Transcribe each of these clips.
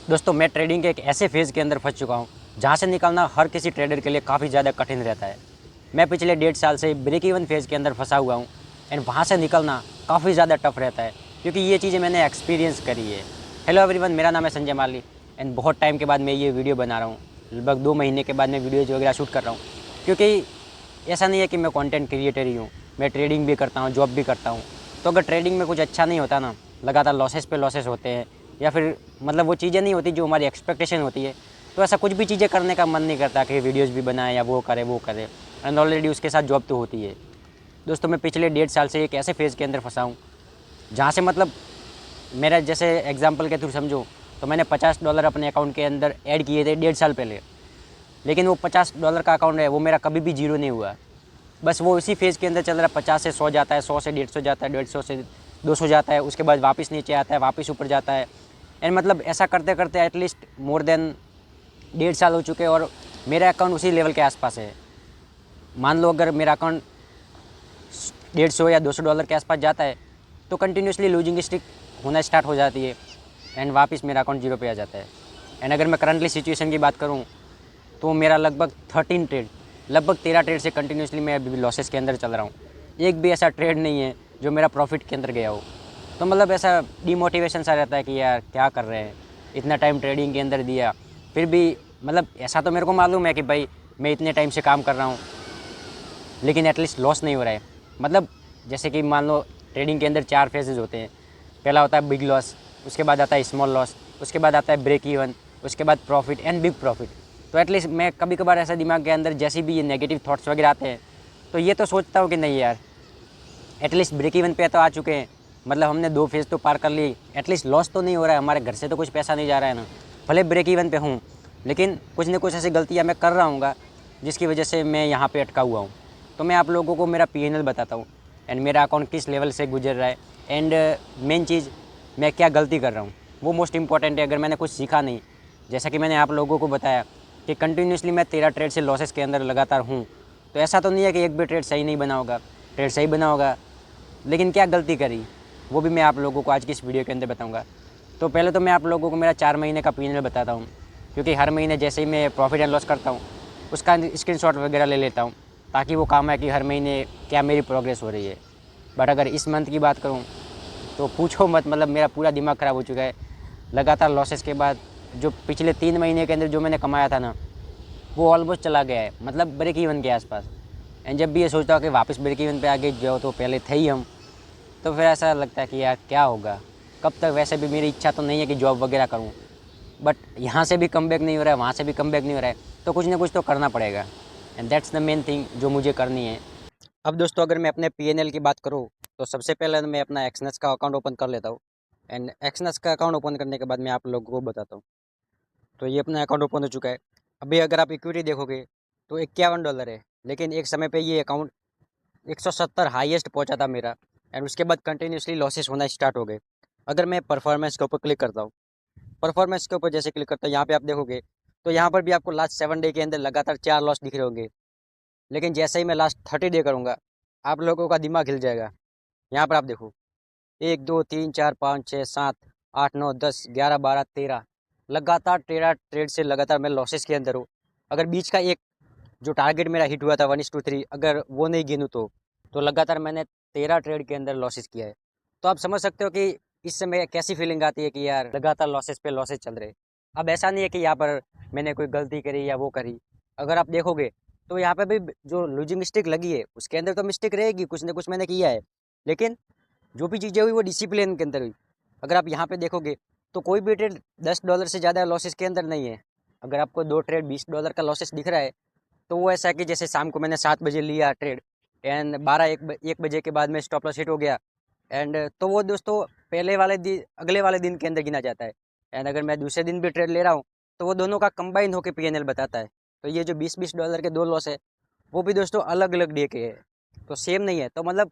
दोस्तों मैं ट्रेडिंग के एक ऐसे फेज़ के अंदर फंस चुका हूँ जहाँ से निकलना हर किसी ट्रेडर के लिए काफ़ी ज़्यादा कठिन रहता है। मैं पिछले 1.5 साल से ब्रेक इवन फेज़ के अंदर फंसा हुआ हूँ एंड वहाँ से निकलना काफ़ी ज़्यादा टफ रहता है क्योंकि ये चीज़ें मैंने एक्सपीरियंस करी है। हेलो एवरीवन, मेरा नाम है संजय माली एंड बहुत टाइम के बाद मैं ये वीडियो बना रहा हूँ। लगभग 2 महीने के बाद मैं वीडियोज़ वगैरह शूट कर रहा हूँ क्योंकि ऐसा नहीं है कि मैं कंटेंट क्रिएटर ही हूँ, मैं ट्रेडिंग भी करता हूँ, जॉब भी करता हूँ। तो अगर ट्रेडिंग में कुछ अच्छा नहीं होता ना, लगातार लॉसेस पे लॉसेस होते हैं या फिर मतलब वो चीज़ें नहीं होती जो हमारी एक्सपेक्टेशन होती है, तो ऐसा कुछ भी चीज़ें करने का मन नहीं करता कि वीडियोज़ भी बनाए या वो करे एंड ऑलरेडी उसके साथ जॉब तो होती है। दोस्तों मैं पिछले 1.5 साल से एक ऐसे फेज़ के अंदर फंसा हूँ जहाँ से मतलब मेरा जैसे एग्जांपल के थ्रू समझो तो मैंने $50 अपने अकाउंट के अंदर ऐड किए थे 1.5 साल पहले, लेकिन वो $50 का अकाउंट है वो मेरा कभी भी जीरो नहीं हुआ। बस वो इसी फेज़ के अंदर चल रहा है, 50 से 100 जाता है, 100 से 150 जाता है, 150 से 200 जाता है, उसके बाद वापस नीचे आता है, वापस ऊपर जाता है एंड मतलब ऐसा करते करते एटलीस्ट मोर देन 1.5 साल हो चुके हैं और मेरा अकाउंट उसी लेवल के आसपास है। मान लो अगर मेरा अकाउंट 150 या $200 के आसपास जाता है तो कंटिन्यूसली लूजिंग स्ट्रिक होना स्टार्ट हो जाती है एंड वापस मेरा अकाउंट जीरो पे आ जाता है। एंड अगर मैं करंटली सिचुएशन की बात करूँ तो मेरा लगभग 13 ट्रेड से कंटिन्यूसली मैं अभी भी लॉसेस के अंदर चल रहा हूँ। एक भी ऐसा ट्रेड नहीं है जो मेरा प्रॉफिट के अंदर गया हो। तो मतलब ऐसा डीमोटिवेशन सा रहता है कि यार क्या कर रहे हैं, इतना टाइम ट्रेडिंग के अंदर दिया फिर भी मतलब ऐसा तो मेरे को मालूम है कि भाई मैं इतने टाइम से काम कर रहा हूँ लेकिन एटलीस्ट लॉस नहीं हो रहा है। मतलब जैसे कि मान लो ट्रेडिंग के अंदर 4 फेजेज़ होते हैं। पहला होता है बिग लॉस, उसके बाद आता है स्मॉल लॉस, उसके बाद आता है ब्रेक इवन, उसके बाद प्रॉफिट एंड बिग प्रॉफिट। तो एटलीस्ट मैं कभी कभार ऐसा दिमाग के अंदर जैसे भी ये नेगेटिव थॉट्स वगैरह आते हैं तो ये तो सोचता हूँ कि नहीं यार, एटलीस्ट ब्रेक इवन पे तो आ चुके हैं, मतलब हमने 2 फेज़ तो पार कर ली, एटलीस्ट लॉस तो नहीं हो रहा है, हमारे घर से तो कुछ पैसा नहीं जा रहा है ना। भले ब्रेक इवन पे हूँ लेकिन कुछ ना कुछ ऐसी गलतियाँ मैं कर रहा हूँगा जिसकी वजह से मैं यहाँ पे अटका हुआ हूँ। तो मैं आप लोगों को मेरा पीएनएल बताता हूँ एंड मेरा अकाउंट किस लेवल से गुजर रहा है एंड मेन चीज़ मैं क्या गलती कर रहा हूँ वो मोस्ट इंपॉर्टेंट है। अगर मैंने कुछ सीखा नहीं, जैसा कि मैंने आप लोगों को बताया कि कंटिन्यूसली मैं 13 ट्रेड से लॉसेस के अंदर लगातार हूँ, तो ऐसा तो नहीं है कि एक भी ट्रेड सही नहीं बना होगा, ट्रेड सही बना होगा, लेकिन क्या गलती करी वो भी मैं आप लोगों को आज की इस वीडियो के अंदर बताऊंगा। तो पहले तो मैं आप लोगों को मेरा 4 महीने का पीएनएल बताता हूँ क्योंकि हर महीने जैसे ही मैं प्रॉफिट एंड लॉस करता हूँ उसका स्क्रीनशॉट वगैरह ले लेता हूँ ताकि वो काम है कि हर महीने क्या मेरी प्रोग्रेस हो रही है। बट अगर इस मंथ की बात करूँ तो पूछो मत, मतलब मेरा पूरा दिमाग ख़राब हो चुका है। लगातार लॉसेस के बाद जो पिछले 3 महीने के अंदर जो मैंने कमाया था ना वो ऑलमोस्ट चला गया है, मतलब ब्रेक इवन के आसपास। एंड जब भी ये सोचता हूँ कि वापस ब्रेक इवन पे आगे जाओ तो पहले थे ही हम, तो फिर ऐसा लगता है कि यार क्या होगा, कब तक। वैसे भी मेरी इच्छा तो नहीं है कि जॉब वगैरह करूँ, बट यहाँ से भी कमबैक नहीं हो रहा है, वहाँ से भी कमबैक नहीं हो रहा है, तो कुछ ना कुछ तो करना पड़ेगा and that's the main thing जो मुझे करनी है। अब दोस्तों अगर मैं अपने पीएनएल की बात करूँ तो सबसे पहले मैं अपना एक्सनेस का अकाउंट ओपन कर लेता हूँ एंड एक्सनेस का अकाउंट ओपन करने के बाद मैं आप लोगों को बताता हूँ। तो ये अपना अकाउंट ओपन हो चुका है। अभी अगर आप इक्विटी देखोगे तो $51 है, लेकिन एक समय पे ये अकाउंट 170 हाईएस्ट पहुंचा था मेरा एंड उसके बाद कंटिन्यूसली लॉसेस होना स्टार्ट हो गए। अगर मैं परफॉर्मेंस के ऊपर क्लिक करता हूँ, परफॉर्मेंस के ऊपर जैसे क्लिक करता हूँ यहाँ पे आप देखोगे तो यहाँ पर भी आपको लास्ट 7 डे के अंदर लगातार 4 लॉस दिख रहे होंगे, लेकिन जैसे ही मैं लास्ट 30 डे करूँगा आप लोगों का दिमाग हिल जाएगा। यहाँ पर आप देखो 1 2 3 4 5 6 7 8 9 10 11 12 13 लगातार 13 ट्रेड से लगातार मैं लॉसेस के अंदर हूँ। अगर बीच का एक जो टारगेट मेरा हिट हुआ था 1:3, अगर वो नहीं गिनूँ तो लगातार मैंने 13 ट्रेड के अंदर लॉसेस किया है। तो आप समझ सकते हो कि इस समय कैसी फीलिंग आती है कि यार लगातार लॉसेस पे लॉसेस चल रहे। अब ऐसा नहीं है कि यहाँ पर मैंने कोई गलती करी या वो करी, अगर आप देखोगे तो यहाँ पे भी जो लूजिंग मिस्टेक लगी है उसके अंदर तो मिस्टेक रहेगी, कुछ ना कुछ मैंने किया है, लेकिन जो भी चीज़ें हुई वो डिसिप्लिन के अंदर हुई। अगर आप यहाँ पे देखोगे तो कोई भी ट्रेड $10 से ज़्यादा लॉसेस के अंदर नहीं है। अगर आपको 2 ट्रेड $20 का लॉसेस दिख रहा है तो वो ऐसा है कि जैसे शाम को मैंने 7 बजे लिया ट्रेड एंड 1 बजे के बाद में स्टॉप लॉस हिट हो गया एंड तो वो दोस्तों पहले वाले दिन अगले वाले दिन के अंदर गिना जाता है। एंड अगर मैं दूसरे दिन भी ट्रेड ले रहा हूँ तो वो दोनों का कंबाइन होकर पीएनएल बताता है। तो ये जो $20 के 2 लॉस है वो भी दोस्तों अलग अलग डे के हैं, तो सेम नहीं है। तो मतलब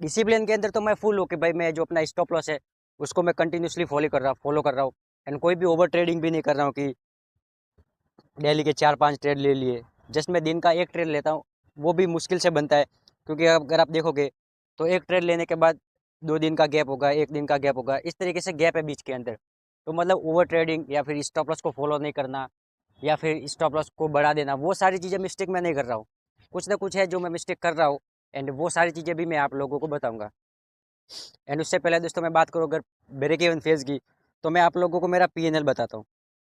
डिसिप्लिन के अंदर तो मैं फुल होके भाई मैं जो अपना स्टॉप लॉस है उसको मैं कंटिन्यूसली फॉलो कर रहा हूँ एंड कोई भी ओवर ट्रेडिंग भी नहीं कर रहा हूँ कि डेली के 4-5 ट्रेड ले लिए। जस्ट मैं दिन का एक ट्रेड लेता हूँ, वो भी मुश्किल से बनता है क्योंकि अगर आप देखोगे तो एक ट्रेड लेने के बाद 2 दिन का गैप होगा, 1 दिन का गैप होगा, इस तरीके से गैप है बीच के अंदर। तो मतलब ओवर ट्रेडिंग या फिर स्टॉप लॉस को फॉलो नहीं करना या फिर स्टॉप लॉस को बढ़ा देना, वो सारी चीज़ें मिस्टेक मैं नहीं कर रहा हूँ। कुछ ना कुछ है जो मैं मिस्टेक कर रहा हूँ, एंड वो सारी चीज़ें भी मैं आप लोगों को बताऊँगा। एंड उससे पहले दोस्तों मैं बात करूँ अगर ब्रेक इवन फेज़ की, तो मैं आप लोगों को मेरा पीएनएल बताता हूँ।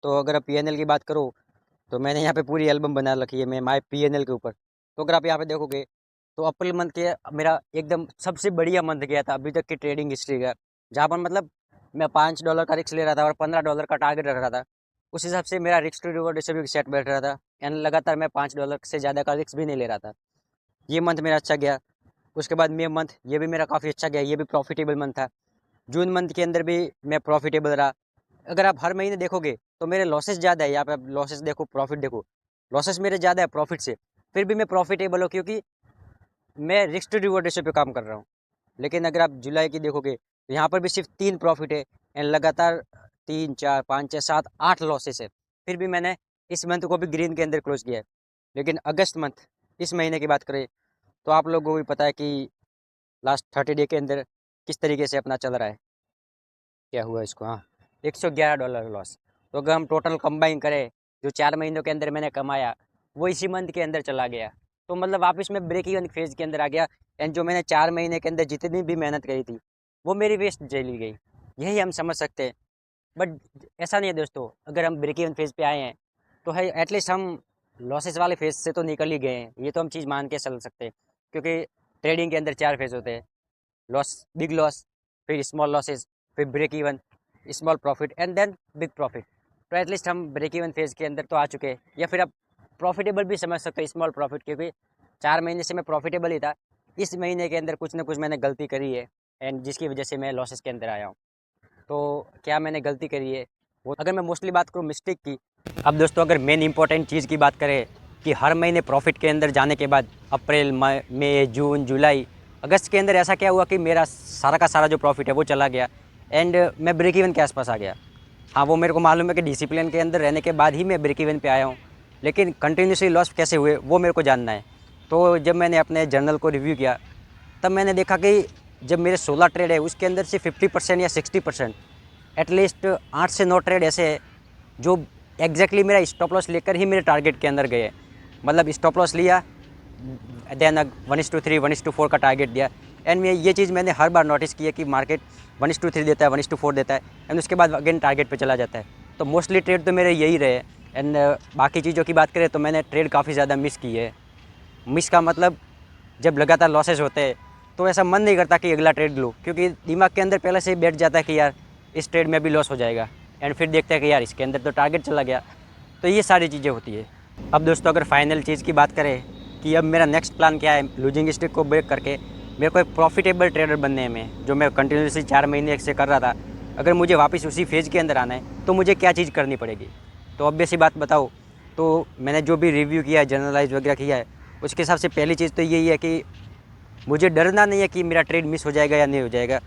तो अगर आप पीएनएल की बात करूँ तो मैंने यहाँ पे पूरी एल्बम बना रखी है मैं माय पीएनएल के ऊपर। तो अगर आप यहाँ पे देखोगे तो अप्रैल मंथ के मेरा एकदम सबसे बढ़िया मंथ गया था अभी तक की ट्रेडिंग हिस्ट्री का, जहाँ पर मतलब मैं $5 का रिस्क ले रहा था और $15 का टारगेट रख रहा था। उस हिसाब से मेरा रिस्क टू रिवॉर्ड रेशियो भी सेट बैठ रहा था, एंड लगातार मैं $5 से ज़्यादा का रिस्क भी नहीं ले रहा था। ये मंथ मेरा अच्छा गया। उसके बाद मई मंथ ये भी मेरा काफ़ी अच्छा गया, ये भी प्रॉफिटेबल मंथ था। जून मंथ के अंदर भी मैं प्रॉफिटेबल रहा। अगर आप हर महीने देखोगे तो मेरे लॉसेस ज़्यादा है, यहाँ पे आप लॉसेस देखो प्रॉफिट देखो, लॉसेस मेरे ज़्यादा है प्रॉफिट से, फिर भी मैं प्रॉफिटेबल हूँ क्योंकि मैं रिस्क टू रिवॉर्ड रेशियो पे काम कर रहा हूँ। लेकिन अगर आप जुलाई की देखोगे तो यहाँ पर भी सिर्फ 3 प्रॉफिट है, एंड लगातार 3 4 5 6 7 8 लॉसेस है, फिर भी मैंने इस मंथ को भी ग्रीन के अंदर क्लोज किया है। लेकिन अगस्त मंथ, इस महीने की बात करें तो आप लोगों को भी पता है कि लास्ट 30 डे के अंदर किस तरीके से अपना चल रहा है, क्या हुआ इसको, हाँ $111 लॉस। तो अगर हम टोटल कंबाइन करें जो 4 महीनों के अंदर मैंने कमाया वो इसी मंथ के अंदर चला गया, तो मतलब वापस मैं ब्रेक इवन फेज के अंदर आ गया। एंड जो मैंने 4 महीने के अंदर जितनी भी मेहनत करी थी वो मेरी वेस्ट चली गई, यही हम समझ सकते हैं। बट ऐसा नहीं है दोस्तों, अगर हम ब्रेक इवन फेज पे आए हैं तो है एटलीस्ट हम लॉसेस वाले फेज से तो निकल ही गए हैं, ये तो हम चीज़ मान के चल सकते हैं। क्योंकि ट्रेडिंग के अंदर 4 फेज होते हैं, लॉस, बिग लॉस, फिर स्मॉल लॉसेस, फिर break even, small profit and then big profit. तो एटलीस्ट हम ब्रेक इवन फेज के अंदर तो आ चुके हैं, या फिर आप प्रॉफिटेबल भी समझ सकते हैं स्मॉल प्रॉफिट, क्योंकि 4 महीने से मैं प्रॉफिटेबल ही था। इस महीने के अंदर कुछ ना कुछ मैंने गलती करी है, एंड जिसकी वजह से मैं लॉसेस के अंदर आया हूँ। तो क्या मैंने गलती करी है वो, अगर मैं मोस्टली बात करूँ मिस्टेक की। अब दोस्तों अगर मेन इंपॉर्टेंट चीज़ की बात करें कि हर महीने प्रॉफिट के अंदर जाने के बाद अप्रैल मई जून जुलाई अगस्त के अंदर ऐसा क्या हुआ कि मेरा सारा का सारा जो प्रॉफिट है वो चला गया, एंड मैं ब्रेक इवन के आसपास आ गया। हाँ वो मेरे को मालूम है कि डिसिप्लिन के अंदर रहने के बाद ही मैं ब्रेक इवन पे आया हूँ, लेकिन कंटिन्यूसली लॉस कैसे हुए वो मेरे को जानना है। तो जब मैंने अपने जर्नल को रिव्यू किया तब मैंने देखा कि जब मेरे 16 ट्रेड है उसके अंदर से 50% या 60% एटलीस्ट 8 से 9 ट्रेड ऐसे है जो एग्जैक्टली मेरा स्टॉप लॉस लेकर ही मेरे टारगेट के अंदर गए। मतलब स्टॉप लॉस लिया, देन 1:3 1:4 का टारगेट दिया, एंड मैं ये चीज़ मैंने हर बार नोटिस की है कि मार्केट 1:3 देता है, 1:4 देता है, एंड उसके बाद अगेन टारगेट पे चला जाता है। तो मोस्टली ट्रेड तो मेरे यही रहे। एंड बाकी चीज़ों की बात करें तो मैंने ट्रेड काफ़ी ज़्यादा मिस की है। मिस का मतलब जब लगातार लॉसेस होते हैं तो ऐसा मन नहीं करता कि अगला ट्रेड लूँ, क्योंकि दिमाग के अंदर पहले से ही बैठ जाता है कि यार इस ट्रेड में भी लॉस हो जाएगा, एंड फिर देखते हैं कि यार इसके अंदर तो टारगेट चला गया। तो ये सारी चीज़ें होती है। अब दोस्तों अगर फाइनल चीज़ की बात करें कि अब मेरा नेक्स्ट प्लान क्या है, लूजिंग स्ट्रिक को ब्रेक करके मेरे को एक प्रॉफिटेबल ट्रेडर बनने में, जो मैं कंटिन्यूसली 4 महीने से कर रहा था, अगर मुझे वापस उसी फेज़ के अंदर आना है तो मुझे क्या चीज़ करनी पड़ेगी। तो ऑब्वियस ही बात बताओ, तो मैंने जो भी रिव्यू किया है, जर्नलाइज वगैरह किया है, उसके हिसाब से पहली चीज़ तो यही है कि मुझे डरना नहीं है कि मेरा ट्रेड मिस हो जाएगा या नहीं हो जाएगा,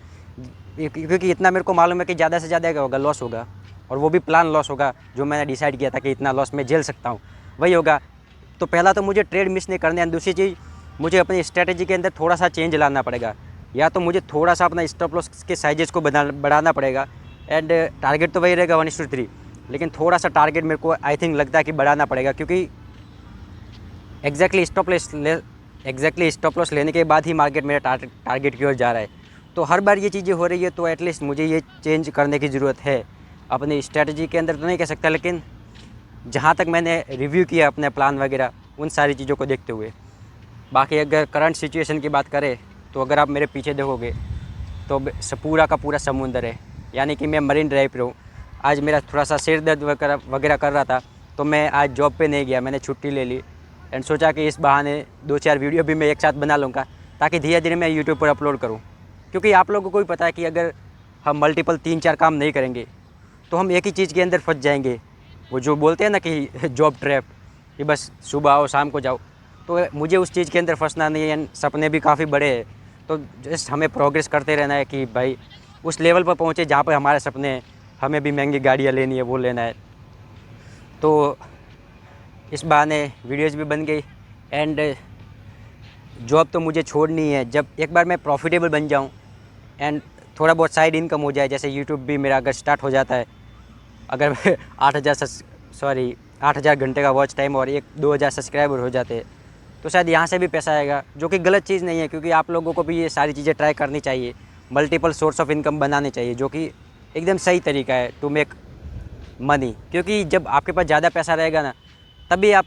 क्योंकि इतना मेरे को मालूम है कि ज़्यादा से ज़्यादा क्या होगा, लॉस होगा, और वो भी प्लान लॉस होगा। जो मैंने डिसाइड किया था कि इतना लॉस मैं झेल सकता हूँ वही होगा। तो पहला तो मुझे ट्रेड मिस नहीं करना है, दूसरी चीज़ मुझे अपनी स्ट्रेटजी के अंदर थोड़ा सा चेंज लाना पड़ेगा, या तो मुझे थोड़ा सा अपना स्टॉप लॉस के साइजेस को बढ़ाना पड़ेगा, एंड टारगेट तो वही रहेगा 1:3, लेकिन थोड़ा सा टारगेट मेरे को आई थिंक लगता है कि बढ़ाना पड़ेगा, क्योंकि एग्जैक्टली स्टॉप लॉस लेने के बाद ही मार्केट मेरा टारगेट की ओर जा रहा है। तो हर बार ये चीज़ें हो रही है, तो एटलीस्ट मुझे ये चेंज करने की ज़रूरत है अपनी स्ट्रेटजी के अंदर, तो नहीं कह सकता, लेकिन जहाँ तक मैंने रिव्यू किया अपने प्लान वगैरह उन सारी चीज़ों को देखते हुए। बाकी अगर करंट सिचुएशन की बात करें तो अगर आप मेरे पीछे देखोगे तो पूरा का पूरा समुंदर है, यानी कि मैं मरीन ड्राइव पर हूँ। आज मेरा थोड़ा सा सिर दर्द वगैरह कर रहा था, तो मैं आज जॉब पे नहीं गया, मैंने छुट्टी ले ली, एंड सोचा कि इस बहाने 2-4 वीडियो भी मैं एक साथ बना लूँगा, ताकि धीरे धीरे मैं यूट्यूब पर अपलोड करूँ। क्योंकि आप लोगों को भी पता है कि अगर हम मल्टीपल 3-4 काम नहीं करेंगे तो हम एक ही चीज़ के अंदर फंस जाएंगे। वो जो बोलते हैं ना कि जॉब ट्रैप, कि बस सुबह आओ शाम को जाओ, तो मुझे उस चीज़ के अंदर फंसना नहीं है। सपने भी काफ़ी बड़े हैं, तो जस्ट हमें प्रोग्रेस करते रहना है कि भाई उस लेवल पर पहुँचे जहाँ पर हमारे सपने हैं। हमें भी महंगी गाड़ियाँ लेनी है, वो लेना है। तो इस बहाने वीडियोज़ भी बन गई, एंड जॉब तो मुझे छोड़नी है। जब एक बार मैं प्रॉफिटेबल बन जाऊँ एंड थोड़ा बहुत साइड इनकम हो जाए, जैसे यूट्यूब भी मेरा अगर स्टार्ट हो जाता है अगर 8,000 घंटे का वॉच टाइम और 1-2 हज़ार सब्सक्राइबर हो जाते तो शायद यहाँ से भी पैसा आएगा, जो कि गलत चीज़ नहीं है, क्योंकि आप लोगों को भी ये सारी चीज़ें ट्राई करनी चाहिए, मल्टीपल सोर्स ऑफ इनकम बनाने चाहिए, जो कि एकदम सही तरीका है टू मेक मनी। क्योंकि जब आपके पास ज़्यादा पैसा रहेगा ना, तभी आप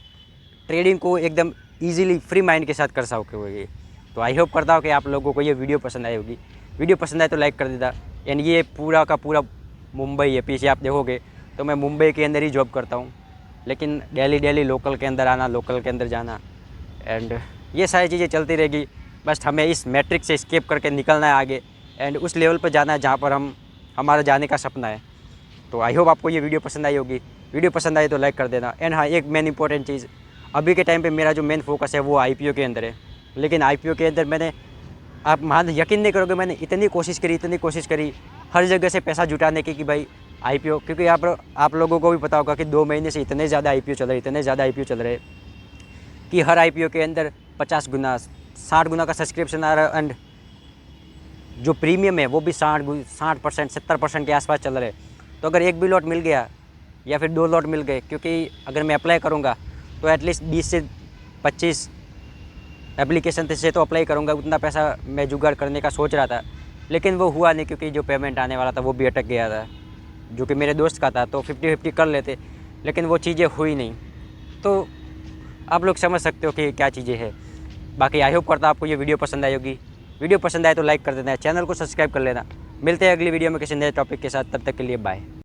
ट्रेडिंग को एकदम ईजीली फ्री माइंड के साथ कर सकोगे। तो आई होप करता हूँ कि आप लोगों को ये वीडियो पसंद आई होगी। वीडियो पसंद आए तो लाइक कर देता। एंड ये पूरा का पूरा मुंबई है, पीछे आप देखोगे तो मैं मुंबई के अंदर ही जॉब करता हूँ, लेकिन डेली लोकल के अंदर आना, लोकल के अंदर जाना, एंड ये सारी चीज़ें चलती रहेगी। बस हमें इस मैट्रिक्स से एस्केप करके निकलना है आगे, एंड उस लेवल पर जाना है जहाँ पर हमारा जाने का सपना है। तो आई होप आपको ये वीडियो पसंद आई होगी। वीडियो पसंद आई तो लाइक कर देना। एंड हाँ, एक मेन इंपॉर्टेंट चीज़, अभी के टाइम पे मेरा जो मेन फोकस है वो IPO के अंदर है। लेकिन IPO के अंदर मैंने, आप मान यकीन नहीं करोगे, मैंने इतनी कोशिश करी हर जगह से पैसा जुटाने की कि भाई IPO, क्योंकि आप लोगों को भी पता होगा कि 2 महीने से इतने ज़्यादा IPO चल रहे कि हर IPO के अंदर 50 गुना 60 गुना का सब्सक्रिप्शन आ रहा है, एंड जो प्रीमियम है वो भी 60% 70% के आसपास चल रहे। तो अगर एक भी लॉट मिल गया या फिर 2 लॉट मिल गए, क्योंकि अगर मैं अप्लाई करूँगा तो एटलीस्ट 20 से 25 एप्लीकेशन से तो अप्लाई करूँगा, उतना पैसा मैं जुगाड़ करने का सोच रहा था, लेकिन वो हुआ नहीं, क्योंकि जो पेमेंट आने वाला था वो भी अटक गया था, जो कि मेरे दोस्त का था। तो 50-50 कर लेते, लेकिन वो चीज़ें हुई नहीं। तो आप लोग समझ सकते हो कि क्या चीज़ें हैं। बाकी आई होप करता आपको ये वीडियो पसंद आई होगी। वीडियो पसंद आए तो लाइक कर देना, चैनल को सब्सक्राइब कर लेना। मिलते हैं अगली वीडियो में किसी नए टॉपिक के साथ, तब तक के लिए बाय।